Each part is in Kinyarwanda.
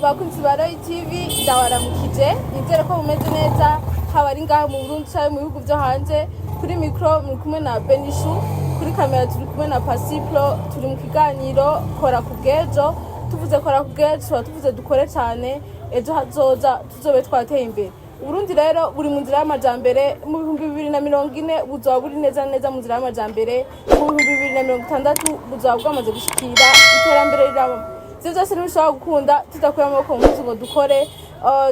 bakunzi ba Roy TV ndabaramukije nizere ko mumeze neza haba ari ngaha mu Burundi cyangwa mu bihugu byo hanze kuri micro muri kumwe na Benishu kuri kamera turi kumwe na Pasiplo turi mu kiganiro kora kugejo tuvuze kora kugejo tuvuze dukore cyane ejo hazoza tuzobe twateye imbere Burundi rero buri mu nzira y'amajambere mu 2040 buzoba buri neza neza mu nzira y'amajambere mu 2060 buzoba bwamaze gushikira iterambere riramo byose nibishobora gukunda tudakuye amaboko mu ngo dukore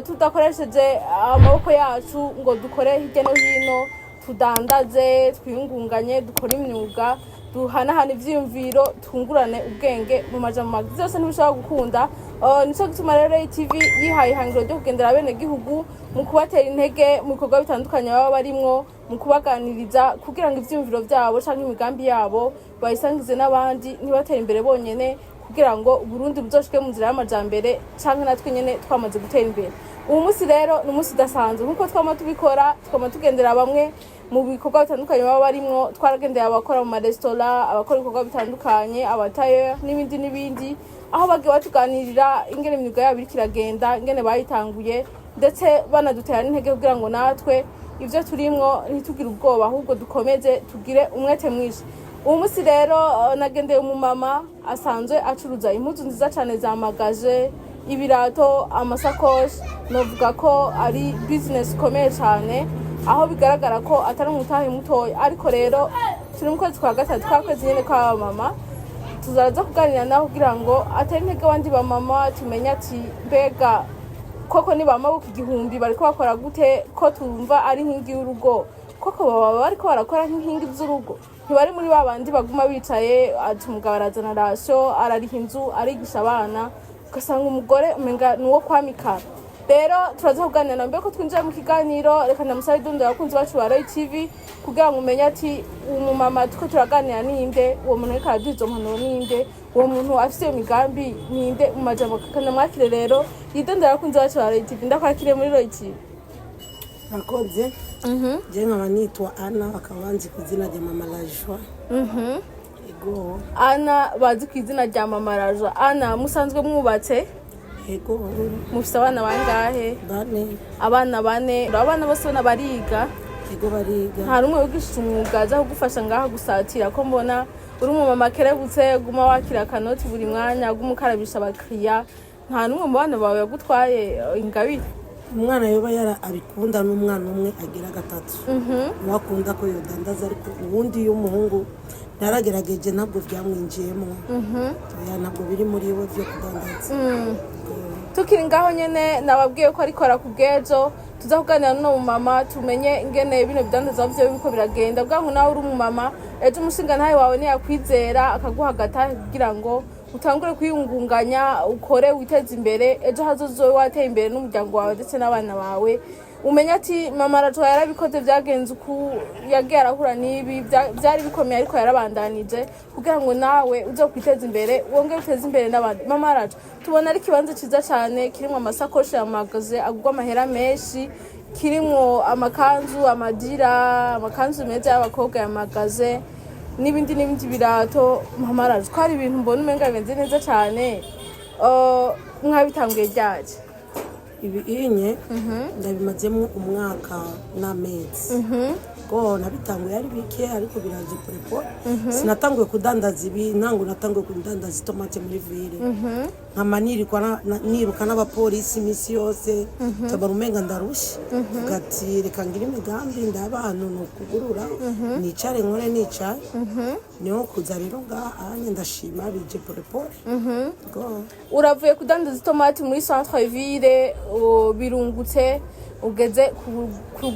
tudakoresheje amaboko yacu ngo dukore hirya no hino tudandaze twiyungunganye dukore imyuga duhanahana ivyiyumviro twungurane ubwenge mu majambo byose nibishobora gukunda nico gituma rero TV yihaye ihangiro ryo kugendera bene gihugu mu kubatera intege mu bikorwa bitandukanye baba barimwo mu kubaganiriza kugira ngo ivyiyumviro byabo canke imigambi yabo bayisangize n'abandi ntibatera imbere bonyene kugira ngo Burundi buzoshike mu nzira y'amajambere canke natwe nyene twamaze gutera imbere ubu munsi rero ni umunsi udasanzwe nkuko twama tubikora twama tugendera bamwe mu bikorwa bitandukanye baba barimwo twaragendeye abakora mu maresitora abakora ibikorwa bitandukanye abataye n'ibindi aho bagiye batuganirira ingene imyuga yabo iriko iragenda ingene bayitanguye ndetse banadutera n'intege kugira ngo natwe ivyo turimwo ntitugire ubwoba ahubwo dukomeze tugire umwete mwinshi ubu munsi rero nagendeye umumama asanzwe acuruza impuzu nziza cyane za magaje ibirato amasakoshi novuga ko ari business ikomeye cyane aho bigaragara ko atari umutahe mutoya ariko rero turi mu kwezi kwa gatatu kwezi nyene kwa mama tuzaza kuganira naho kugira ngo atari intege abandi ba mama tumenye ati mbega koko ni bamabuka igihumbi bariko bakora gute ko tumva ari inkingi y'urugo koko baba bariko barakora nk'inkingi z'urugo ntibari muri babandi baguma bicaye ati umugabo arazana rasyo arariha inzu arigisha abana ugasanga umugore umenga nuwo kwamikana rero turaza kuganira na mbere ko twinjira mu kiganiro reka ndamusabe idundo yakunze bacu ba Roy TV kugira ngo umenye ati umumama tuko turaganira ninde uwo muntu ariko araduza impanuro ninde uwo muntu afite iyo migambi ninde mu majambo kandi mwakire rero idundo yakunze bacu ba Roy TV ndakwakire muri Roy TV Nakoze je nkaba nitwa Ana akabanzi ku izina rya Mama Lajwa ego Ana bazi ku izina rya Mama Lajwa Ana musanzwe mwubatse ego mufite abana bangahe abana bane abana bose bariga ego bariga nta rumwe wigisha umwuga aza kugufasha ngaha gusatira ko mbona uri umumama kerebutse guma wakira akanoti buri mwanya gumukarabisha abakiriya nta numwe mu bana bawe yagutwaye ingabire umwana yoba yara abikunda n'umwana umwe agira gatatu wakunda ko yodandaza ariko ubundi y'umuhungu naragerageje ntabwo byamwinjiyemo ntabwo biri muri we byo kudandaza tukiri ngaho nyene nababwiye ko ari kora kugejo tuza kuganira no mama tumenye ingene bino bidandaza byo biko biragenda bwangu nawe uri umumama ejo umushinga ntaye wawe ni yakwizera akaguhagata kugira ngo utangure kwiyungunganya ukore witeze imbere ejo hazozowe wateye imbere n'umuryango wawe ndetse n'abana bawe umenya ati Mama Lajwa yarabikoze byagenze uku yagiye arahura n'ibi byari bikomeye ariko yarabandanije kugira ngo nawe uze kwiteza imbere wongere uteze imbere n'abandi Mama Lajwa tubona ari kibanza ciza cyane kirimo amasakoshi ya magaze agugwa amahera menshi kirimo amakanzu amadira amakanzu meza y'abakobwa ya magaze n'ibindi birato Mama Lajwa ko ari ibintu mbona umenga bigenze neza cyane mwabitanguye ryaje ibi inye ndabimazemo umwaka n'amezi ko nabitanguye ari bike ariko biraje porepo sinatanguye kudandaza ibi nango natanguye kudandaza tomate muri ville niruka n'abapolisi imisi yose tabara umenga ndarushye gati reka ngira imigambi ndabantu no kugurura nicare nkore nicaye niho kuza rero ngaha ndashima bije porepo uravuye kudandaza tomate muri centre ville birungutse ugeze ku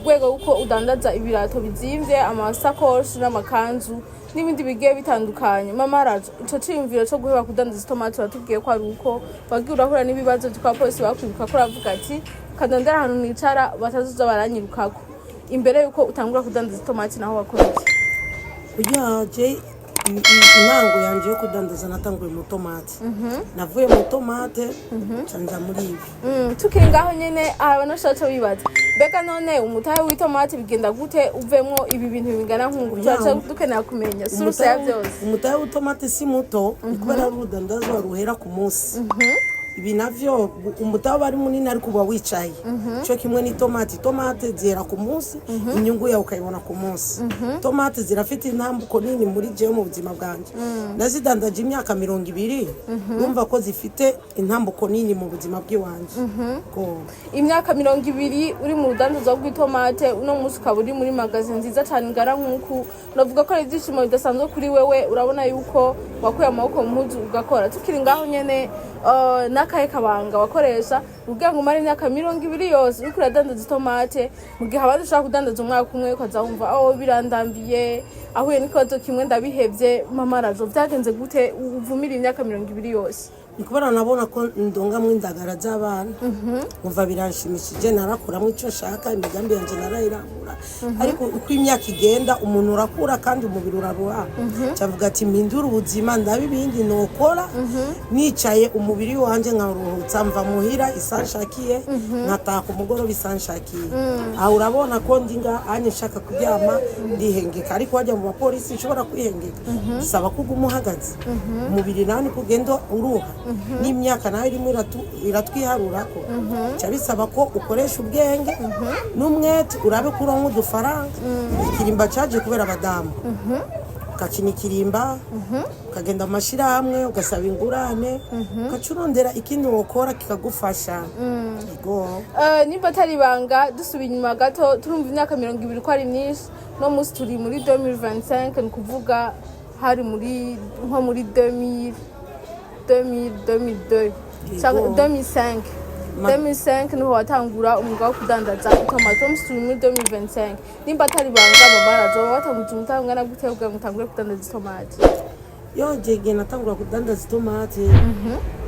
rwego uko udandaza ibirato bizimvye amasakoshi n'amakanzu n'ibindi bigiye bitandukanye Mama Lajwa ico ciyumviro cyo guheba kudandaza tomate batubwiye ko ari uko bagiye urahura n'ibibazo kwa polisi bakwibuka ko uravuga ati kadandara ahantu nicara batazuza baranyirukako imbere yuko utangura kudandaza tomate naho wakoreye uyaje intango yanje yo kudandaza natanguye mu tomate navuye mu tomate canja muri ibi tukiri ngaho nyene abana shacho bibaza beka none umutahe w'itomate bigenda gute uvemwo ibi bintu bingana nk'ungu cyaca dukenera kumenya suruse ya byose umutahe w'itomate si muto kubera rudandaza ruhera ku munsi ibi navyo umutaho bari munini ariko uba wicaye cyo kimwe ni tomate zera ku munsi inyungu yawe ukayibona ku munsi tomate zirafite intambuko nini muri jewe mu buzima bwanje ndazidandaje imyaka 20 urumva ko zifite intambuko nini mu buzima bw'iwanje imyaka 20 uri mu rudandazo rw'itomate uno munsi ukaba uri muri magazine nziza cyane ngara nk'uku navuga ko ari ibyishimo bidasanzwe kuri wewe urabona yuko wakuye amaboko mu mpuzu ugakora tukiri ngaho nyene n'akahe kabanga wakoresha ubwira ngo umare imyaka 20 yose uriko uradandaza itomate mu gihe abandi ushaka kudandaza umwaka umwe ukaza wumva birandambiye ahuye n'ikibazo kimwe ndabihevye mama rajo byagenze gute uvumira imyaka 20 yose nikubara nabona ko ndongamwe indagara z'abana umva biranshimishije narakuramo icyo shaka imigambi yanje narayirangura ariko uko imyaka igenda umuntu urakura kandi umubiri uraruha cyavuga ati mpindura ubuzima ndabibindi nokora nicaye umubiri wanje nkaruhutsa mva muhira isanshakiye nkataka umugoroba isanshakiye aho urabona ko ndinga anye shaka kuryama ndihengeka ariko wajya mu bapolisi nshobora kwihengeka bisaba kuguma uhagaze umubiri nani kugenda uruha n'imyaka nayo irimo iratwiharurako cyabisaba ko ukoresha ubwenge n'umwete urabe kuronka udufaranga ikirimba caje kubera abadamu ukakina ikirimba ukagenda amashirahamwe ugasaba ingurane ukacurondera ikindi wokora kikagufasha nimba atari ibanga dusubiye inyuma gato turumva imyaka 20 ko ari myinshi no munsi turi muri 2025 ni kuvuga hari nko muri 2002 niho watangura umwuga wo kudandaza itomate muri 2025 nimba atari banga babarazo watanguje umutangana gute ubwa mutangure kudandaza itomate yongeye natangura kudandaza itomate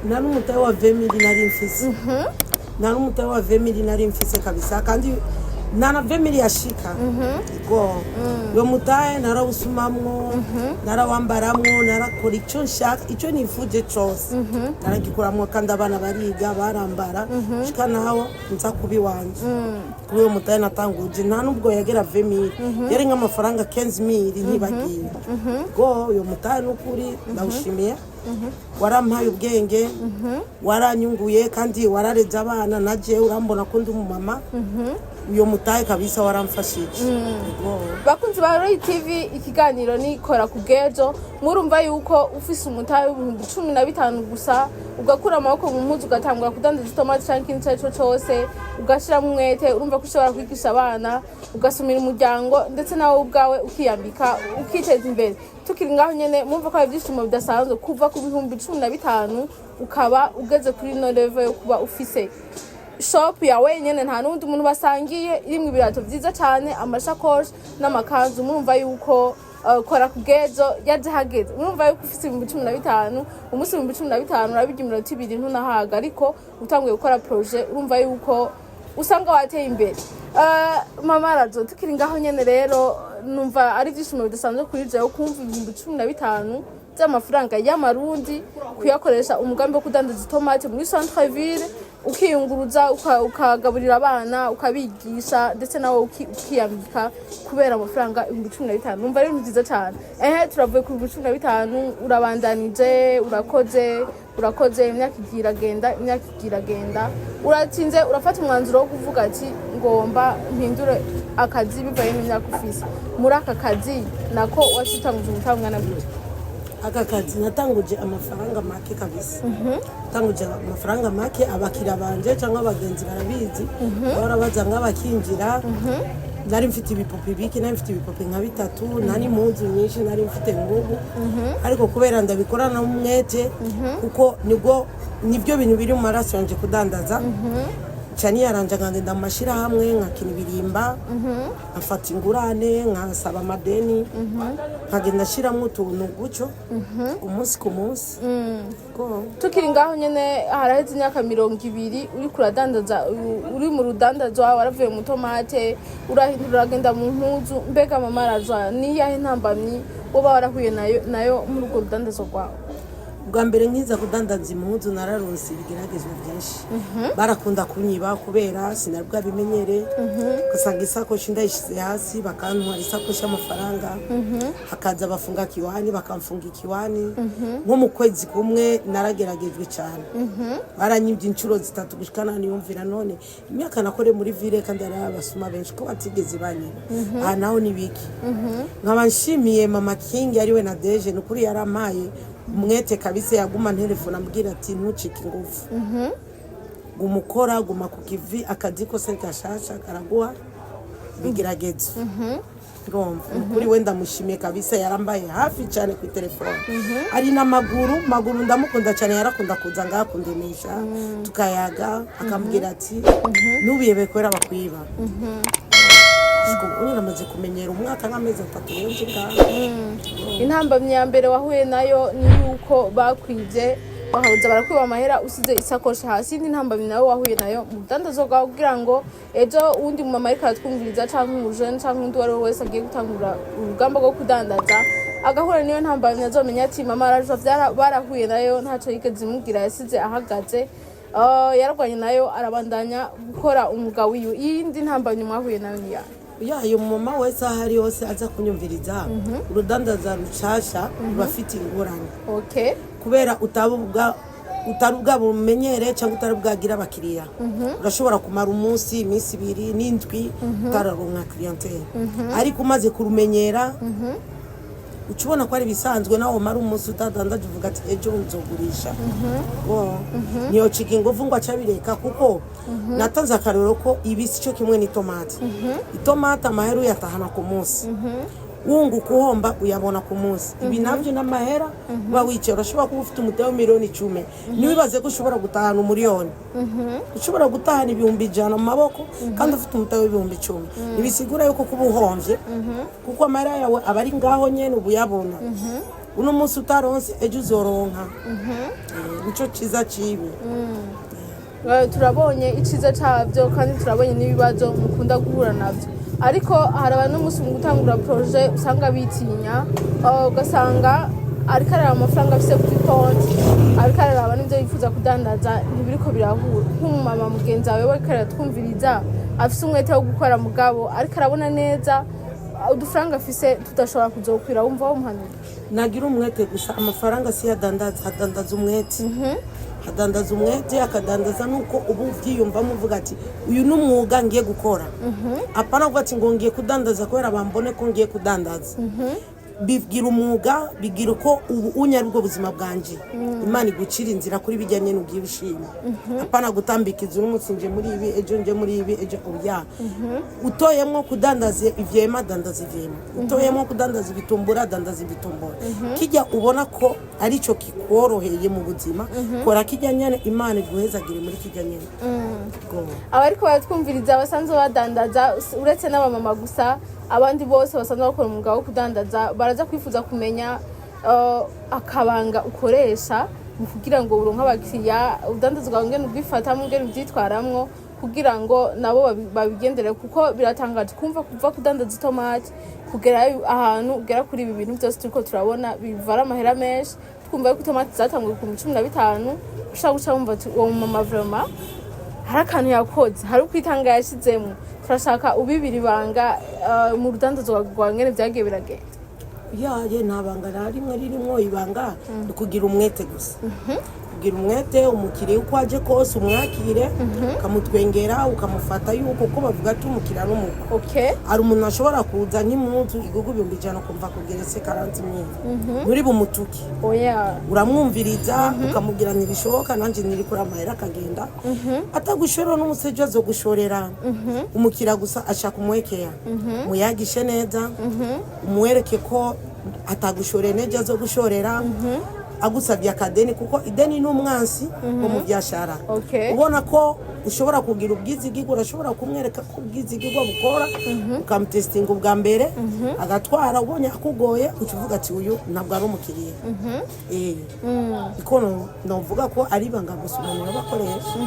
nari umutahe wa 20 nari mfise kabisa kandi nana 20 yashika yo mutahe narawusumamwo narawambaramwo narakora icyo nshaka icyo nifuje cyose naragikuramwo kandi abana bariga barambara shika naho nza kubi wanje kuri yo mutahe natanguje nta nubwo yagera 20 yari nk'amafaranga 15000 ntibagiye yo mutahe n'ukuri ndawushimiye warampaye ubwenge waranyunguye kandi warareze abana naje urambona ko ndi umumama uyo mutahe kabisa waramfashije bakunzi ba Roy TV ikiganiro ni kora kugejo murumva yuko ufise umutahe w'ibihumbi 15 gusa ugakura amaboko mu mpuzu ugatangura kudandaza itomate cyangwa ikintu cyo cyose ugashira mu mwete urumva ko ushobora kwigisha abana ugasumira umuryango ndetse nawe ubwawe ukiyambika ukiteza imbere tukiri ngaho nyene mumva ko ibyishimo bidasanzwe kuva ku bihumbi 15 ukaba ugeze kuri no level yo kuba ufise shop yawe nyene nta nundi umuntu basangiye irimwe ibirato byiza cyane amashakosh n'amakanzu murumva yuko kora kugezo yaje hageze murumva yuko ufite 15 umunsi 15 urabijya iminota 2 ntunahaga ariko utanguye gukora projet urumva yuko usanga wateye imbere mama razo tukiri ngaho nyene rero numva ari byishimo bidasanzwe kuri jewe kumva 15 by'amafaranga y'amarundi kuyakoresha umugambi wo kudandaza itomate muri centre ville ukiyunguruza ukagaburira abana ukabigisha ndetse nawe ukiyambika kubera amafaranga 15 numva ari nziza cyane turavuye ku 15 urabandanije urakoze imyaka igiragenda uratinze urafata umwanzuro wo kuvuga ati ngomba mpindure akazi bivaye n'imyaka ufise muri aka kazi nako washitanguje umutangana gute aka kazi natanguje amafaranga make kabisa tanguje amafaranga make abakira banje cyangwa abagenzi barabizi barabaza ngabakinjira nari mfite ibipupe biki nari mfite ibipupe nka 3 nari muzi nyinshi nari mfite ngubu ariko kubera ndabikorana umwete kuko nibyo bintu biri mu maraso yanje kudandaza cyane yaranje ngagenda amashira hamwe nkakina ibirimba afata ingurane nkasaba amadeni nkagenda shiramo utuntu gucyo umunsi ku munsi tukiri ngaho nyene haraheze imyaka 20 uri kuradandaza uri mu rudandazo waravuye mu tomate uragenda mu mpuzu mbega mama razo ni yahe ntambamyi woba warahuye nayo muri urwo rudandazo rwawe bwa mbere nkiza kudandaza impuzu nararonse ibigeragezwa byinshi barakunda kunyiba kubera sinabwa bimenyere gusanga isakoshi ndayishize hasi bakantwara isakoshi y'amafaranga hakaza bafunga kiwani bakamfunga ikiwani nko mu kwezi kumwe narageragejwe cyane baranyibye inshuro 3 gushikana niyumvira none imyaka nakore muri ville kandi arabasuma benshi ko batigeze banyiba naho nibiki nkaba nshimiye mama King ariwe na Deje nukuri yaramaye umwete kabisa yaguma telefone ambwira ati ntucike ingufu gumukora guma ku kivi akadiko se kashasha karaguha bigiragezo urumva kuri wenda mushimiye kabisa yarambaye hafi cyane ku telefone ari na maguru ndamukunda cyane yarakunda kuza ngakundenesha tukayaga akambwira ati nubiyebe kwera bakwiba ubu namaze kumenyera umwaka n'amezi 3 yonje ngaho intambamye ya mbere wahuye nayo ni yuko bakwije bahabuza barakwiba amahera usize isakoshi hasi n'intambamye nayo wahuye nayo mu dandazo bwawe kugira ngo ejo undi mu mama ariko atwumviriza canke umujene canke undi wari wese agiye gutangura urugamba rwo kudandaza agahura niyo ntambamye azomenya ati mama araje barahuye nayo ntaco yigeze imubwira yasize ahagaze yaragwanye nayo arabandanya gukora umwuga wiyo yindi ntambamye mwahuye nayo ni uyu mama wese ahari yose aza kunyumviriza urudandaza rushasha bafite ingorane kubera utarubwa bumenyere cyangwa utarubwagira abakiriya urashobora kumara umunsi iminsi 2 n'indwi utararonka clientele ariko umaze kurumenyera ukibona ko ari bisanzwe nawo mara umunsi utadandaje uvuga ati ejo nzogurisha niyo chiki nguvu ngo acabireka kuko natanze akarero ko ibisi cyo kimwe ni tomate itomate amaheru yatahana ku munsi wungu kuhomba uyabona ku munsi ibi navyo n'amahera bawice urashobora kuba ufite umuteo miliyoni 10 niwibaze ko ushobora gutahana umuriyoni ushobora gutahana ibihumbi 100 mu maboko kandi ufite umuteo w'ibihumbi 10 ibisigura yuko kuba uhomvye kuko amahera yawe abari ngaho nyene ubuyabona uno munsi utaronse ejo uzoronka nico ciza cibi turabonye iciza cyabyo kandi turabonye n'ibibazo mukunda guhura navyo ariko hari abantu musi mu gutangura projet usanga bitinya ugasanga ariko araba amafaranga afise kuri konti ariko araba n'ibyo yifuza kudandaza ntibiriko birahura nk'umumama mugenzi wawe we kare twumviriza afise umwete wo gukora mugabo ariko arabona neza udufaranga afise tudashobora kuzokwira wumva wo muhanura nagira umwete gusa amafaranga si yadandaza umwete adandaza umwete akadandaza nuko ubu byiyumva muvuga ati uyu numwuga ngiye gukora apana kuvuga ati ngo ngiye kudandaza kubera bambone ko ngiye kudandaza bigira umwuga bigira uko ubu unyarubwo buzima bwanje Imana igucira inzira kuri bijyanye n'ugiye bishima apana gutambika izu n'umunsi nje muri ibi ejo nje muri ibi ejo oya utoyemwo kudandaza ivyema dandaza ivyema utoyemwo kudandaza ibitumbura dandaza ibitumbura kijya ubona ko ari cyo kikoroheye mu buzima kora kijya nyane Imana iguhezagire muri kijya nyane abariko batwumviriza basanzwe badandaza uretse n'abamama gusa abandi bose basanzwe bakora umwuga wo kudandaza baraza kwifuza kumenya akabanga ukoresha kugira ngo uronke abakiriya udandazwa ngene ubwifata mu ngene ubyitwaramwo kugira ngo nabo babigendere kuko biratangaje kumva kuva kudandaza itomate kugera ahantu ugera kuri ibi bintu byose turiko turabona bivara amahera menshi twumva ko itomate zatanguye ku 15 ushaka guca wumva uwo mama vraiment hari akantu yakoze hari ukwitanga yashizemo turashaka ubibiri banga mu rudandazwa rwa ngene byagiye biragenda yaje ntabanga narimwe ririmo ibanga kugira umwete gusa kugira umwete umukiriye uko aje kose umwakire ukamutwengera ukamufata yuko ko bavuga ati umukiriya n'umuko ari umuntu ashobora kuza nk'impunzu igugu 100 kumva kugeretse 40,000 muri bumutuki uramwumviriza ukamugira nibishoboka nanje niri kuri amahera akagenda atagushora n'umusejo zo gushorera umukiriya gusa ashaka umwekea muyagishe neza umwereke ko atagushorera neje zo gushorera agusabye akadeni kuko ideni n'umwansi wo mu byashara ubona ko ushobora kugira ubwizigirwa urashobora kumwereka ko ubwizigirwa bukora ukamutestinga ubwa mbere agatwara ubonye akugoye ukivuga ati uyu ntabwo ari umukiriya ikono novuga ko ari banga gusobanura bakoresha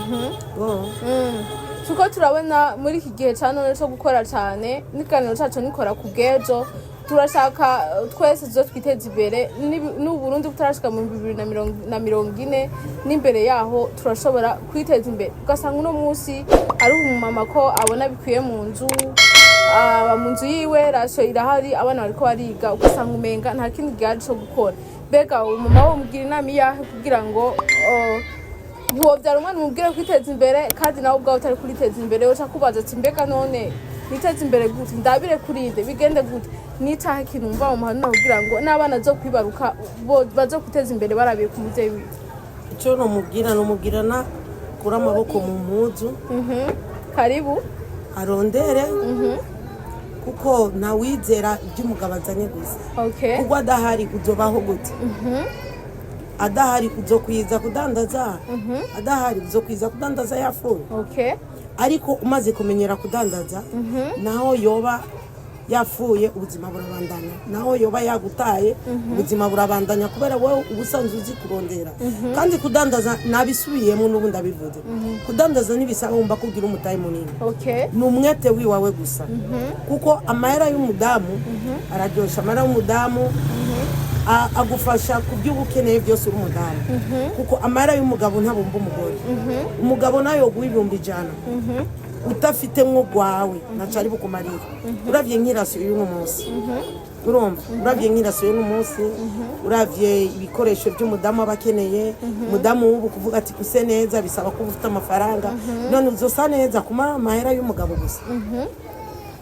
tuko turabona muri iki gihe cyane cyo gukora cyane n'ikaniro cyacu nikora ku bwejo turashaka twese zo twiteza imbere n'u Burundi butarashika mu 2040 n'imbere yaho turashobora kwiteza imbere ugasanga uno munsi ari umumama ko abona bikwiye mu nzu mu nzu yiwe rasho irahari abana bariko bariga ugasanga umenga nta kindi gihari cyo gukora mbega umumama wo mugira inama yahe kugira ngo ntiwobyara umwana umubwire kwiteza imbere kandi nawe ubwawe utari kwiteza imbere uca kubaza ati mbega none niteze imbere gute ndabire kurinde bigende gute nitaha ikintu mva mu mahano kugira ngo n'abana zo kwibaruka bazo kwiteza imbere barabiye ku muvyeyi wiwe icyo numubwirana kura amaboko mu muzu karibu arondere kuko nawizera iby'umugabo azanye gusa kuko adahari uzobaho gute adahari uzokwiza kudandaza adahari uzokwiza kudandaza yafuye ariko umaze kumenyera kudandaza naho yoba yafuye ubuzima burabandanya naho yoba yagutaye ubuzima burabandanya kubera wowe ubusanzwe uzi kurondera kandi kudandaza nabisubiyemo n'ubundi abivuze kudandaza ntibisaba wumva kugira umutayi munini ni umwete wiwawe gusa kuko amahera y'umudamu araryosha amahera y'umudamu agufasha ku byo ukeneye byose uri umudamu kuko amahera y'umugabo ntabumva umugore umugabo nayo yoguha 100 utafite nk'ugwawe nacari bukumarira uravye nk'irasiyo y'uno munsi urumva uravye nk'irasiyo y'uno munsi uravye ibikoresho by'umudamu abakeneye umudamu w'ubu kuvuga ati kuse neza bisaba ko ufite amafaranga none uzosa neza kumara amahera y'umugabo gusa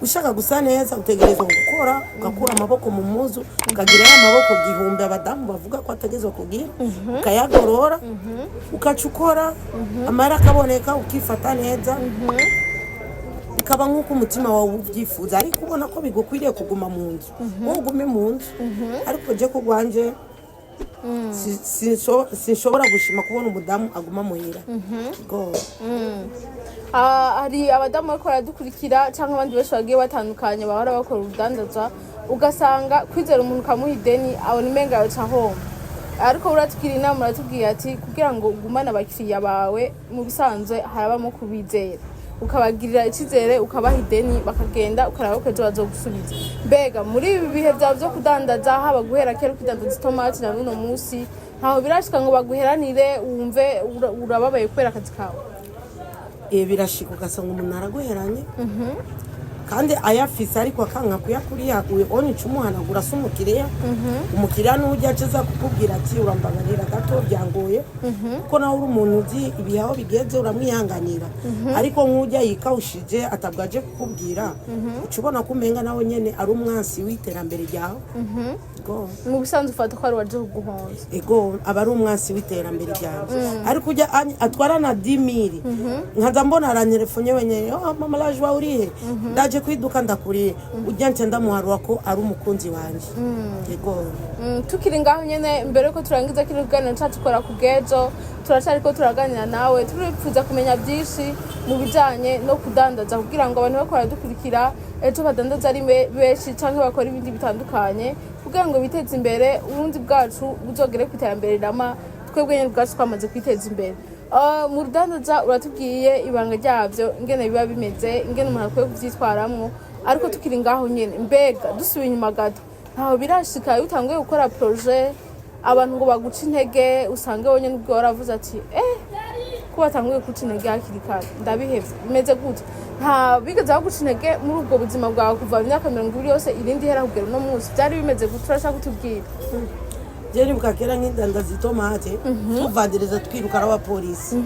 ushaka gusa neza utegerezwa gukora ugakura amaboko mu muzu ukagira amaboko gihumbi abadamu bavuga ko ategezwe kugira ukayagorora ukacukora amara akaboneka ukifata neza bikaba nk'uko umutima wawe ubyifuza ariko ubona ko bigukwiriye kuguma mu nzu wowe ugume mu nzu ariko je ko gwanje sinshobora gushima kubona umudamu aguma muhira hari abadamu bariko baradukurikira cyangwa abandi benshi bagiye batandukanye bahora bakora urudandaza ugasanga kwizera umuntu ukamuha ideni abona imenga yoca homa ariko uratubwira inama uratubwiye ati kugira ngo ugumane abakiriya bawe mu bisanzwe harabamo kubizera ukabagirira icyizere ukabaha ideni bakagenda ukaraba ko ejo bazogusubiza mbega muri ibi bihe byawe byo kudandaza haba guhera kera ukidandaza itomati na n'uno munsi ntaho birashika ngo baguheranire wumve urababaye kubera akazi kawe birashika ugasanga umuntu araguheranye kandi ayafise ariko akanka kuyakuriya oni cumuhanagura se umukiriya n'ujya aza kukubwira ati urambabarira gato byangoye kuko nawe uri umuntu uzi ibihaho bigeze uramwihanganira ariko nk'ujya yikawushije atabwaje kukubwira ucubona ko umenga nawe nyene ari umwansi w'iterambere ryawe mu bisanzwe ufata ko ari waje kuguhonza aba ari umwansi w'iterambere ryawe ariko ujya atwara na 10,000 nkaza mbona aranyerefonye wenyene mama laje wa urihe ndaje kwiduka ndakuriye ujya nce ndamuharura ko ari umukunzi wanje tukiri ngaho nyene mbere ko turangiza kiri kuganira cyatukora ku bwejo turacari ko turaganira nawe turifuza kumenya byinshi mu bijanye no kudandaza kugira ngo abantu bakora dukurikira ejo badandaza ari benshi cyangwa bakora ibindi bitandukanye kugira ngo biteze imbere urundi bwacu buzogere ku iterambere rama twebwe nyene bwacu twamaze kwiteza imbere mu rudandaza uratubwiye ibanga ryabyo ingene biba bimeze ingene umuntu akwiye kuvyitwaramwo ariko tukiri ngaho nyene mbega dusubiye inyuma gato ntaho birashika utanguye gukora projet abantu ngo baguca intege usange wonyene ubwo waravuze ati ko batanguye guca intege hakiri kare ndabihevye bimeze gute nta bigeze baguca intege muri ubwo buzima bwawe kuva imyaka 20 yose irindi hera kugera no munsi byari bimeze gute urashaka kutubwira jeni bukakera nk'indandaza itomate tuvandereza twiruka n'abapolisi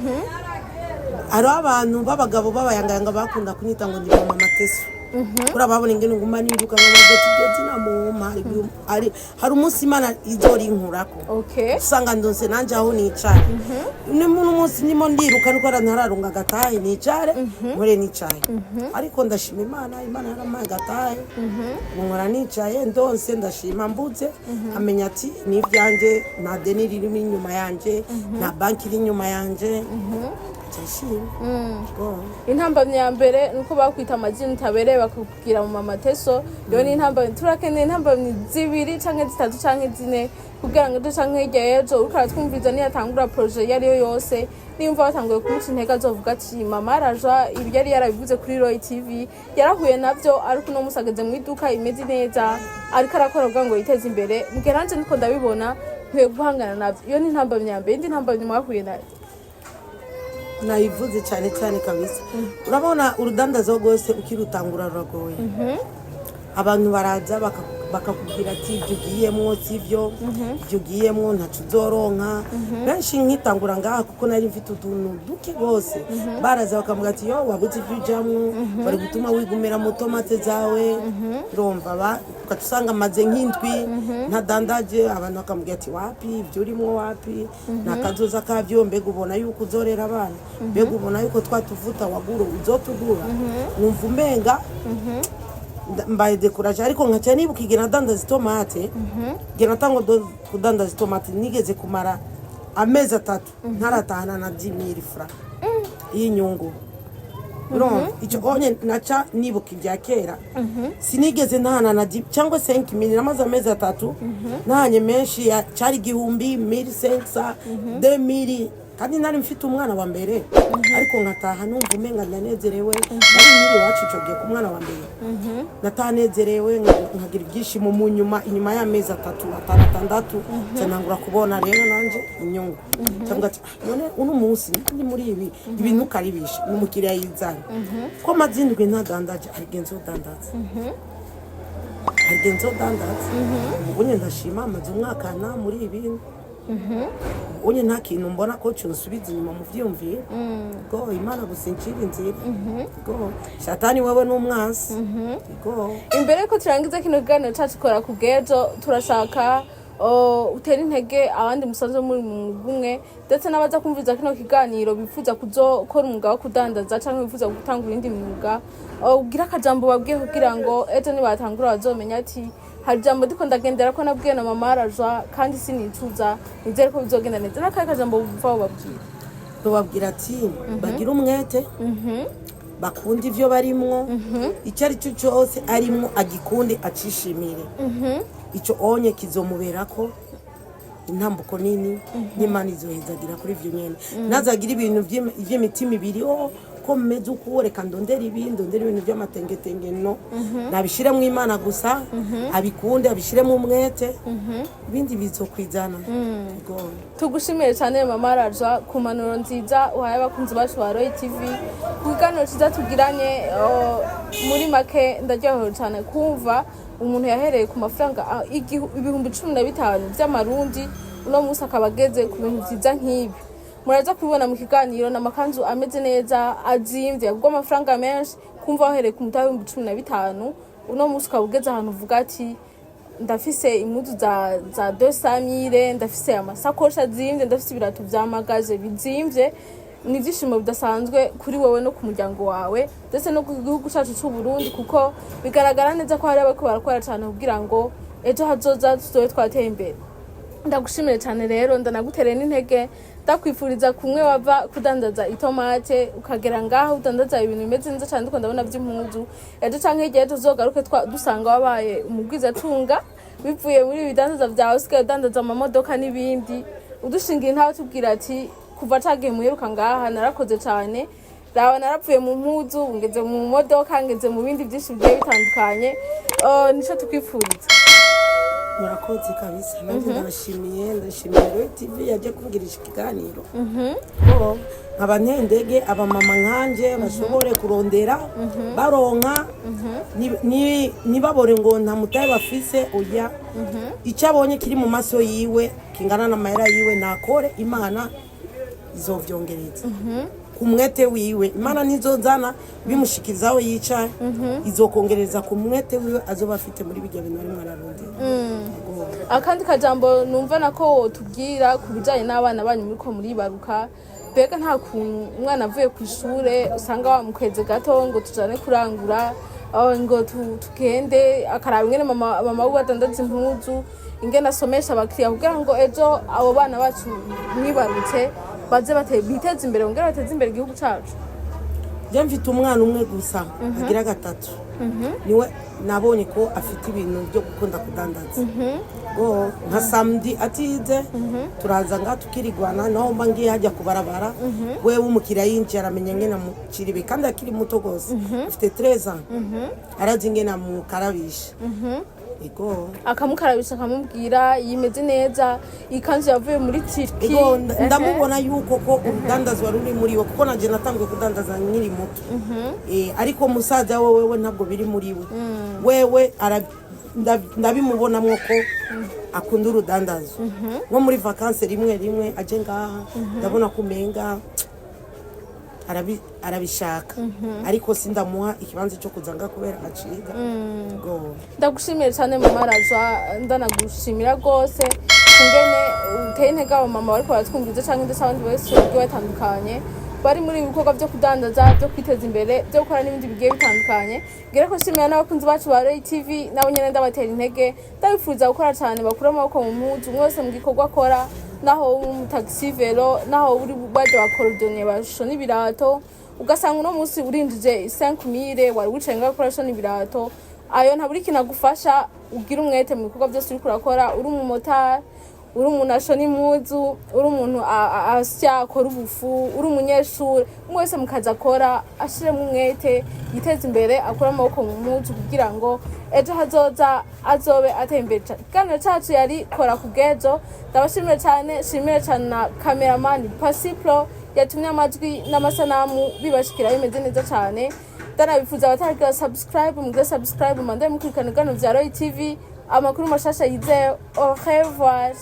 ari abantu b'abagabo b'abayangayanga bakunda kunyita ngo ndi mama Mateso kuri ababona ingene nguma niruka nk'abagati byose namuma hari umunsi Imana izori inkurako usanga ndonse nanje aho nicara ni umunsi ndimo ndiruka niko ntararunga gatahe nicare nkore nicaye ariko ndashima Imana yaramaye gatahe nkora nicaye ndonse ndashima mbuze amenya ati ni byanje na deni riri inyuma yanje na banki iri inyuma yanje cyashimye intambamyi ya mbere nuko bakwita amazina utabereye bakakubwira mu mama Teso yo ni intambamyi turakeneye intambamyi zibiri canke zitatu canke zine kugira ngo ejo canke hirya y'ejo uriko aratwumviriza niyatangura projet iyo ariyo yose niyumva batanguye kumuca intege azovuga ati mama araja ibi yari yarabivuze kuri Roy TV yarahuye navyo ariko uno musi ageze mu iduka imeze neza ariko arakora kugira ngo yiteze imbere mbwira nanje niko ndabibona nkwiye guhangana navyo iyo ni intambamyi ya mbere indi ntambamyi mwahuye nayo nayivuze cyane cyane kabisa urabona urudandazo rwose ukirutangura ruragoye abantu baraza bakakubwira ati ibyo ugiyemwo sibyo ibyo ugiyemwo ntaco uzoronka benshi nkitangura ngaha kuko nari mfite utuntu duke bose baraza bakavuga ati yo wabuze ibyo ujamwo bari gutuma wigumira mu tomate zawe urumva ugatusanga maze nk'indwi ntadandaje abantu bakamubwira ati wapi ibyo urimo wapi nakazoza kavyo mbega ubona yuko uzorera abana mbega ubona yuko twatuvuta wagura uzotugura numva umenga mbaye dekuraje ariko nkaca nibuka igihe nadandaza itomate igihe natango kudandaza itomate nigeze kumara amezi 3 ntaratahana na 10,000 francs y'inyungu icyo onye naca nibuka ibya kera sinigeze ntahana na cyangwa 5,000 namaze amezi 3 ntahanye menshi cyari 1,000 1,500 2,000 kandi nari mfite umwana wa mbere ariko nkataha numva umenga ndanezerewe nari nyiri wacu ico gihe ku mwana wa mbere natanezerewe nkagira ibyishimo mu inyuma y'amezi 3 6 cyanangura kubona rero nanje inyungu cyangwa ati none uno munsi ndi muri ibi ibintu karibisha n'umukiriya yizana ko mazindwi ntadandaje agenzo dandaza ubunye ndashima amaze umwaka na muri ibintu unye nta kintu mbona ko cyunsubiza inyuma mu vyumvira go imana gusincira inzira go shatani wewe n'umwansi go imbere ko turangiza kino kiganiro cyacu kora ku bwejo turashaka utera intege abandi musanze muri mu bumwe ndetse n'abaza kumviza kino kiganiro bifuza kuzokora umwuga wo kudandaza cyangwa bifuza gutangura indi myuga ugira akajambo babwiye kugira ngo ejo nibatangura bazomenya ati hari jambo ndiko ndagendera ko nabwiye na mama araja kandi sinicuza nizere ko bizogenda neza n'akaye kajambo bumva babwira babwira ati bagira umwete bakunda ivyo barimwo icyo ari cyo cyose arimwo agikunde acishimire icyo onye kizomuberako intambuko nini n'Imana izohezagira kuri ivyo nyene nazagira ibintu vy'imitima ibiri ko meze uko reka ndondera ibintu by'amatengetenge no nabishiremo Imana gusa abikunde abishiremo umwete ibindi bizokwizana tugushimire cyane mama araja ku manuro nziza uhaye abakunzi bacu ba Roy TV kuganiro ciza tugiranye muri make ndaryohewe cyane kumva umuntu yahereye ku mafaranga ibihumbi 15 by'amarundi uno musi akabageze ku bintu byiza nk'ibi muraza kubibona mu kiganiro n'amakanzu ameze neza azimvye ubwo amafaranga menshi kumva wahereye ku mutahe w'ibihumbi 15 uno musi ukabugeze ahantu uvuga ati ndafise impuzu za 200,000 ndafise amasakoshi azimvye ndafise ibirato vyamagaje bizimvye ni ibyishimo bidasanzwe kuri wowe no ku muryango wawe ndetse no ku gihugu cyacu cy'u Burundi kuko bigaragara neza ko hari abako barakora cyane kugira ngo ejo hazoza tuzobe twateye imbere ndagushimire cyane rero ndanagutereye n'intege ndakwifuriza kumwe wava kudandaza itomate ukagera ngaho udandaza ibintu bimeze neza cyane ndiko ndabona by'impuzu ejo canke igihe tuzogaruke dusanga wabaye umugwiza tunga bivuye muri bidandaza byawe usigaye udandaza amamodoka n'ibindi udushingira intaho tubwira ati kuva cagiye muheruka ngaha narakoze cyane raba narapfuye mu mpuzu ngeze mu modoka ngeze mu bindi byinshi bigiye bitandukanye nico tukwifuriza murakoze kabisa nanjye ndashimiye Roy TV yaje kugirisha ikiganiro nkaba ntendege abamama nkanje bashobore kurondera baronka nibabore ngo nta mutaye bafise oya icyo abonye kiri mu maso yiwe kingana n'amahera yiwe nakore Imana izovyongereza kumwete wiwe Imana nizozana bimushikirizaho yicaye izokongereza kumwete wiwe azoba afite muri bijya bintu ari mwararondera akandi kajambo numva nako tubwira kubijanye n'abana banyu muri ko muri baruka bega nta kuntu umwana avuye ku ishure usanga wamukweze gato ngo tujane kurangura ngo tugende akaraba ingene mama we adandaza impuzu ingene asomesha abakiriya kugira ngo ejo abo bana bacu mwibarutse baze biteze imbere bongere bateze imbere igihugu cacu. Je mfite umwana umwe gusa agira gatatu niwe nabonye ko afite ibintu byo gukunda kudandaza go nka samedi atize turaza nga tukirigwana naho mba ngiye hajya kubarabara wewe umukiriya yinjira amenye ngena mu kiribe kandi akiri muto gose afite 13 ans arazi ngena mu karabisha ego akamukarabisha akamubwira yimeze neza ikanzu yavuye muri Turki. ego ndamubona yuko ko urudandazwa ruri muri we kuko naje natangiye kudandaza nkiri muto ariko musaza wewe ntabwo biri muri we wewe ndabimubonamwo ko akunda urudandazo nko muri vacances rimwe aje ngaha ndabona kumenga arabishaka ariko sindamuha ikibanza cyo kuzanga kubera aciga go ndagushimira cyane mu marazwa ndanagushimira gose kungene uteye intege abo mama bariko baratwumviza canke ndetse abandi bose bagiye batandukanye bari muri ibikorwa byo kudandaza byo kwiteza imbere byo gukora n'ibindi bigiye bitandukanye gere ko shimira n'abakunzi bacu ba Royal TV nabo nyene ndabatera intege ndabifuza gukora cyane bakura amaboko mu muzu mwese mu gikorwa akora naho mu taxi velo naho uri baje bakorodonye bashona ibirato ugasanga uno munsi urinjije 5000 wari wicenga gukoresha n'ibirato ayo ntaburi kinagufasha ugira umwete mu bikorwa byose uri kurakora uri umumotari uri umuntu ashona impuzu uri umuntu asya akora ubufu uri umunyeshuri mwese mukaza akora ashiremo umwete yiteza imbere akora amaboko mu muzu kugira ngo ejo hazoza azobe atembere. Ikiganiro cacu yari kora kugejo ndabashimire cyane shimire cyane na cameraman Pasiplo yatumye amajwi n'amasanamu bibashikira bimeze neza cyane ndanabifuza abataragira subscribe mande mukurikirana ibiganiro vya Royal TV amakuru mashasha yizewe. Au revoir.